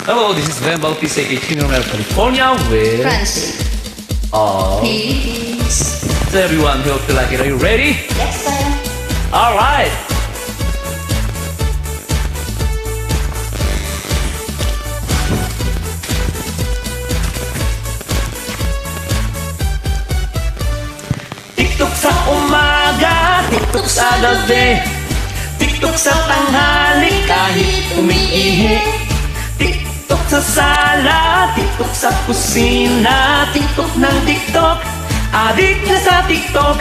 Hello, this is Van Bautista, Chino, California with Francie. Philippines. So everyone, hope you like it. Are you ready? Yes, sir. All right. TikTok sa umaga, TikTok sa gabi, TikTok sa tanghali kahit umiihi, TikTok sa sala, TikTok sa kusina, TikTok ng TikTok, adik na sa TikTok.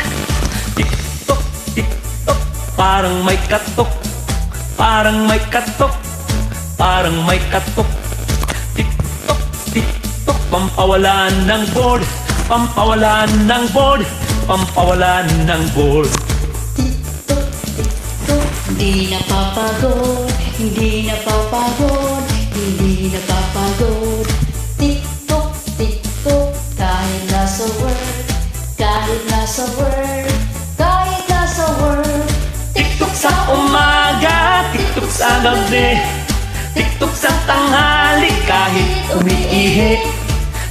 TikTok, TikTok, parang may katok, parang may katok, parang may katok. TikTok, TikTok, pampawalan ng board, pampawalan ng board, pampawalan ng board. TikTok, TikTok, hindi napapagod, hindi napapagod, hindi napapagod. TikTok, TikTok, kahit nasa work, kahit nasa work, kahit nasa work. TikTok sa umaga, TikTok sa gabi, TikTok sa tanghali kahit umiihi,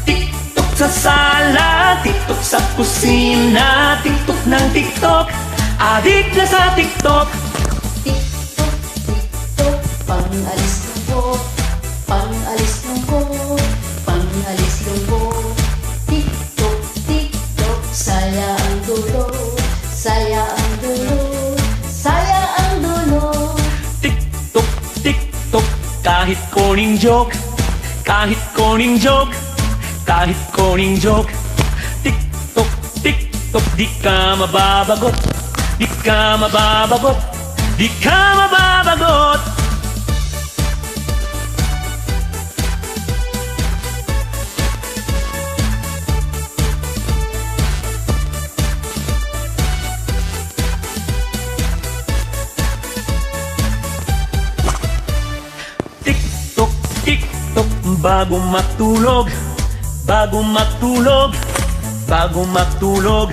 TikTok sa sala, TikTok sa kusina, TikTok ng TikTok, adik na sa TikTok. TikTok, TikTok, pang-alis ng buhok, pang-alis ng buhok, pang-alis ng buhok. TikTok, TikTok, saya ang dulo, saya ang dulo, saya ang dulo. TikTok, TikTok, kahit corning joke, kahit corning joke, kahit corning joke. TikTok, TikTok, di ka mababagot, di ka mababagot, di ka mababagot. TikTok, TikTok, bago matulog, bago matulog, bago matulog.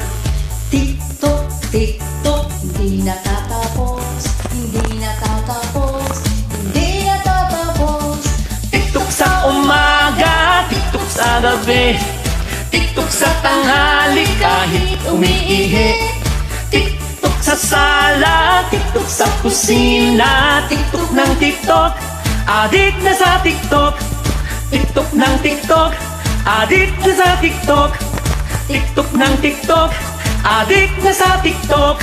TikTok, TikTok, hindi natatapos, hindi natatapos, hindi natatapos. TikTok sa umaga, TikTok sa gabi, TikTok sa tanghali kahit umiihi, TikTok sa sala, TikTok sa kusina, TikTok ng TikTok, adik na sa TikTok. TikTok ng TikTok, adik na sa TikTok. TikTok ng TikTok, adik na sa TikTok.